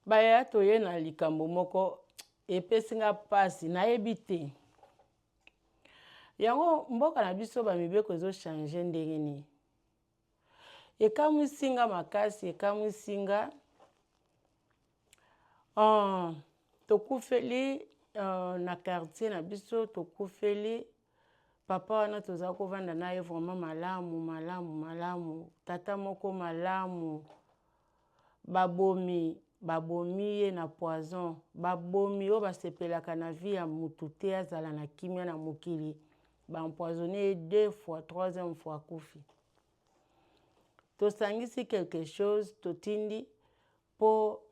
Baya toye na likambo moko epesi nga pasi nayebi te. Yango mboka na biso ba mibeko ezo changer ndenge nini. Ekamwisi nga makasi, ekamwisi nga tokufeli na quartier na biso, tokufeli papa wana toza kovanda na ye vraiment malamu. Tata moko malamu. Babomi ye na poison. Babomi oyo basepelaka na vie ya mutu te azala na kimia na mokili. Empoisonné ye 2 fois, 3e fois kufi. Tosangisi quelque chose totindi po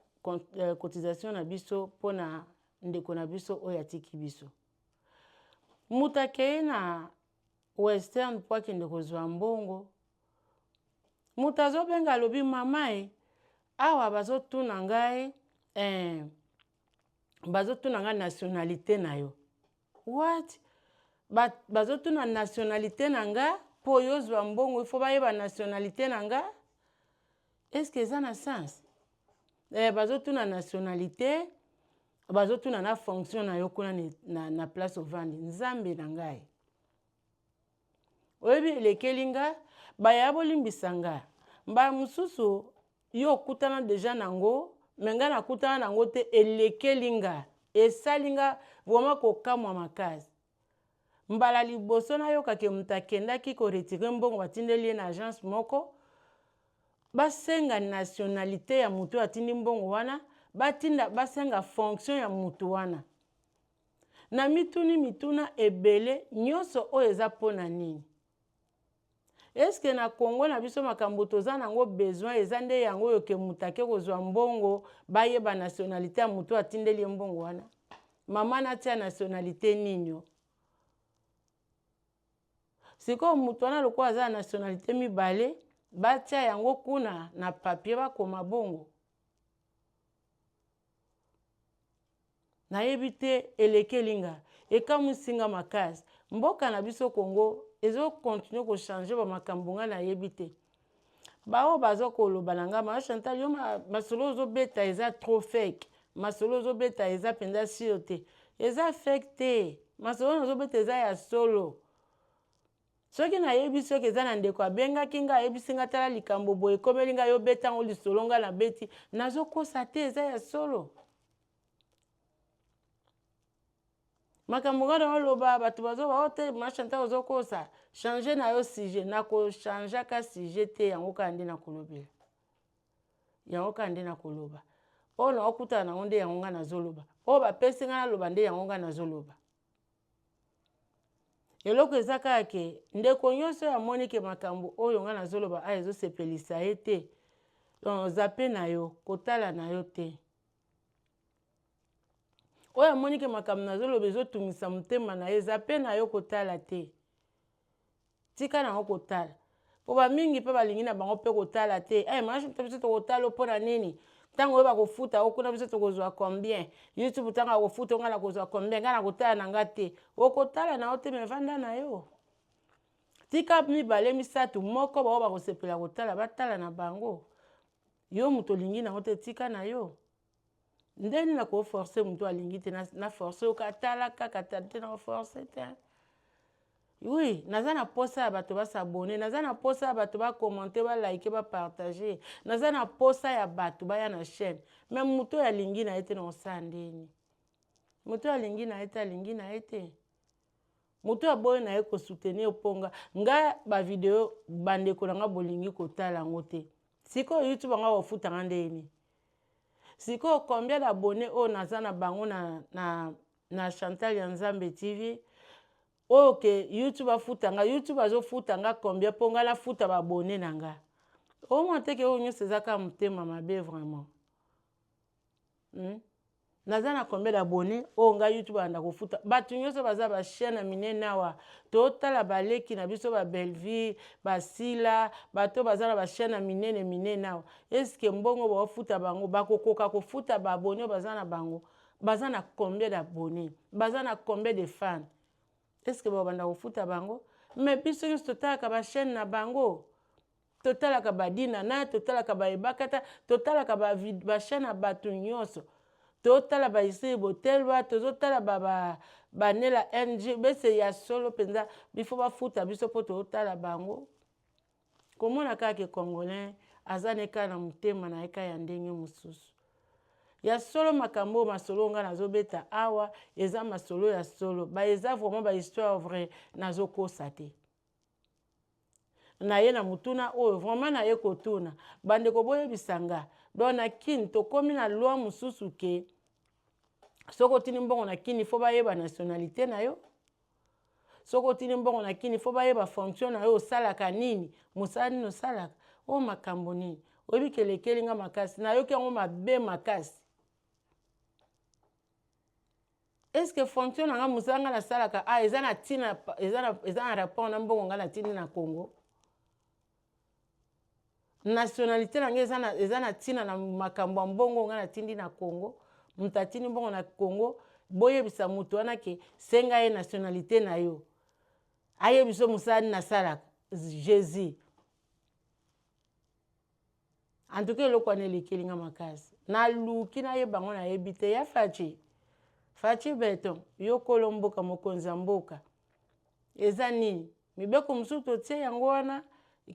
cotisation na biso po na ndeko na biso oyo atiki biso. Mutu akei na Western po akende kozwa mbongo. Mutu azobenga alobi mama awa bazotuna ngai bazotuna ngai nationalité na yo. What? Bazotuna nationalité na nga po yozwa mbongo ifo bayeba nationalité na nga? Est-ce que ça na sens? Bazotuna nationalité, bazotuna na fonction na yo kuna na place ovandi. Nzambe na ngai. Oyebi elekeli nga baya bolimbisa nga. Mba mususu yo kutana deja nango, menga na kutana nango te elekeli nga. Esali nga vraiment kokamwa makasi. Mbala liboso na yo kake mutu akendaki ko retire mbongo batindeli ye na agence moko. Basenga nationalité ya mutu atindi mbongo wana, basenga fonction ya mutu wana. Na mituna ebele nyonso oyo eza pona nini? Est-ce que na Congo na biso makambo toza nango besoin eza nde yango oyo ke mutu ake kozwa mbongo bayeba nationalité ya mutu atindeli ye mbongo wana? Mama natia nationalité nini? Siko mutu wana lokola aza nationalité mibale, batia yango kuna na papier bakoma bongo. Nayebi te elekeli nga, ekamwisi nga makasi. Mboka na biso Congo ezo continue ko changer ba makambo nga nayebi te. Bao bazo koloba na nga ma Chantal yo masolo ozobeta eza trop fake. Masolo ozobeta eza penza sio te. Eza fake te. Masolo ozobeta eza ya solo. Soki nayebi soki eza na ndeko abengaki nga ayebisi nga tala likambo boye ekomeli nga yo beta ngo lisolo nga na beti nazokosa te eza ya solo. Makambo nga na oloba bato bazoba ote ma Chantal ozokosa changer na yo sujet nako changer ka sujet te yango kandi na kolobela. Yango kandi na koloba. O na okuta na nde yango nga nazoloba. O ba pesi nga na loba nde yango nga nazoloba. Eloko ezaka ke ndeko nyonso ya monike makambo oyo nga nazoloba a ezo sepelisa ye te. Zape na yo, kotala na yo te. Oyo monike makambo nazoloba ezotumisa motema na ye, zape na yo kotala te. Tika na yo kotala. Po ba mingi pe balingi na bango pe kotala te. Mashi biso tokotala opona nini? Tango oyo bakofuta okuna biso tokozwa combien? YouTube tanga kofuta nga na kozwa combien? Nga na kotala na nga te. Okotala na yo te mevanda na yo. Tika mibale misatu moko bao bakosepela kotala batala na bango. Yo mutu olingi na yo te tika na yo. Ndeni na ko forcer mutu alingi te na forcer okatala kaka te na forcer te. Oui, naza na posa ya bato ba s'abonner, naza na posa ya bato ba commenter, ba liker, ba partager, naza na posa ya bato ba ya na chaîne. Mais mutu ya lingi na ete na osandeni. Mutu ya lingi na ete alingi na ete. Mutu ya boye na ye ko soutenir oponga. Nga ba video bandeko na nga bolingi kotala ngo te. Siko YouTube nga ofuta nga ndeni. Siko combien d'abonnés o naza na bango na Chantal ya Nzambe TV. Ok, YouTube afuta nga, YouTube azofuta nga combien po nga la futa ba abonné na nga. O mwa teke o nyo sezaka mutema mabe vraiment. Naza na combien d'abonnés o nga YouTube anda kofuta. Batu nyoso baza ba chaîne minene awa. Totala baleki na biso ba Belleville, ba Sila, bato baza na ba chaîne minene awa. Est-ce que mbongo ba futa bango bakokoka kofuta ba abonnés baza na bango? Baza na combien d'abonnés? Baza na combien de fans? Est-ce que babanda kofuta bango? Mais biso nyonso totalaka ba chaîne na bango. totalaka badinana totalaka baebakata totalaka bachaine ya bato nyonso totala baisiri botelwa tozotala banela ng bese ya solo mpenza bifo bafuta biso mpo totala bango komona kaka congolais aza neka na motema na eka ya ndenge mosusu ya solo makambo masolo nga nazobeta awa eza masolo ya solo eza vraiment bahistoire vrai nazokosa te na ye na mutuna oyo vraiment na ye kotuna bandeko boyebisa nga donc na kini tokomi na loi mosusu ke soki otini mbongo na kini fo bayeba nationalité na yo soki otini mbongo na kini fo bayeba fonction na yo osalaka nini mosala nini osalaka oyo makambo nini oyebi kelekeli nga makasi nayoki yango mabe makasi estce fonction na nga mosala nga nasalaka eza na ntina eza na rapport na mbongo nga natindi na Congo nationalité na nga eza na ntina na makambo ya mbongo nga natindi na Congo moto atindi mbongo na Congo boyebisa moto wana ke senga ye nationalité na yo ayebiso mosala nini nasalaka Jésus en tout cas eloko wana elekeli nga makasi naluki nayeba ngo nayebi te ya faci beton yo kolo mboka mokonzi ya mboka eza nini mibeko mosusu totie yango wana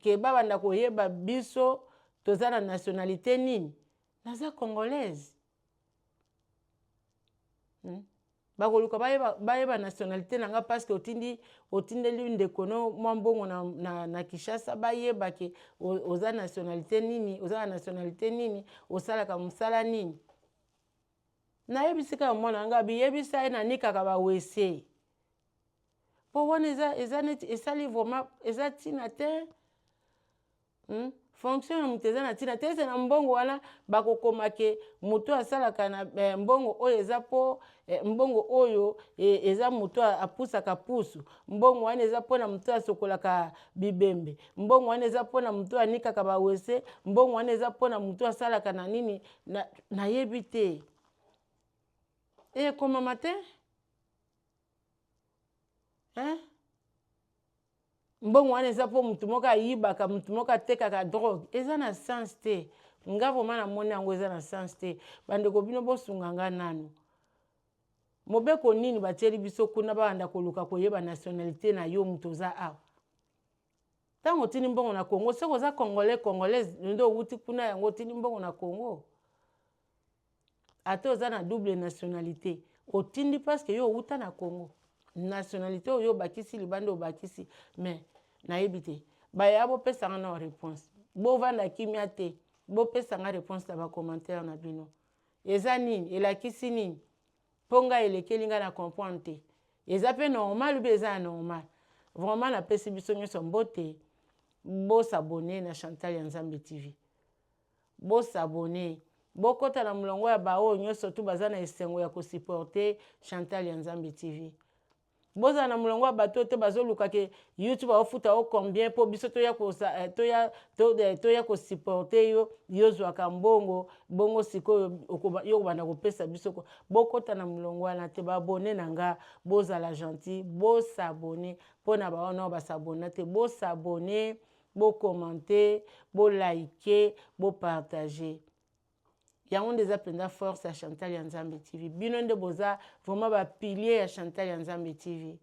ke babanda koyeba biso toza na nationalité nini naza congolaise bakoluka bayeba nationalité na nga parce que otindeli ndeko no mwa mbongo na Kinshasa bayeba ke oza nationalité nini oza na nationalité nini osalaka mosala nini nayebisika mwana nga biyebisa ye nanikaka bawese mpo wana esali vraiment eza ntina te fonction ya moto eza na ntina te ese na mbongo wana bakokoma ke moto asalaka na mbongo oyo eza mpo mbongo oyo eza moto apusaka pusu mbongo wana eza mpona moto asokolaka bibembe mbongo wana eza mpona moto anikaka bawese mbongo wana eza mpona moto asalaka na nini nayebi te ekomama te mbongo wana eza mpo motu moko ayibaka motu moko atekaka drogue eza na sens te nga vraimen namoni yango eza na sens te bandeko bino bosunga nga nanu mobeko nini batieli biso kuna babanda koluka koyeba nationalité na yo moto oza awa ntango otini mbongo na Congo soki oza congolaise nde owuti kuna yango otini mbongo na Congo ate oza na double nationalité otindi parceke yo owuta na Congo nationalité oyo obakisi libanda obakisi mais nayebi te baya bopesanga na réponse bovanda kimia te bopesanga réponse na bacommentaire na bino eza nini elakisi nini mpo ngai elekeli ngai na comprendre te eza mpe normal ube eza ya normal vraiment napesi biso nyonso mbote bosabone na Chantal ya Nzambe TV bosabone bokota na mulongo ya baoyo nyonso tu baza na esengo ya kosupporte Chantal ya Nzambe TV boza na mulongo ya bato te bazoluka ke YouTube aofuta o combien mpo biso toya kosupporte yo yozwaka bongo sikoyo yo kobanda kopesa biso bokota na mulongo wana te babone na nga bozala gentil bosabone mpo na bawana basabona te bosabone bokommente bolike bopartage yango nde eza mpenza force ya Chantal ya Nzambe TV bino nde boza vraiment bapilier ya Chantal ya Nzambe TV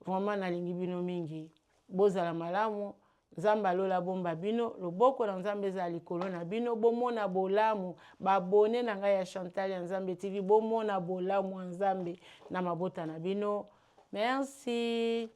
vraiment nalingi bino mingi bozala malamu Nzambe alola bomba bino loboko na Nzambe eza likolo na bino bomona bolamu babone na ngai ya Chantal ya Nzambe TV bomona bolamu ya Nzambe na mabota na bino merci.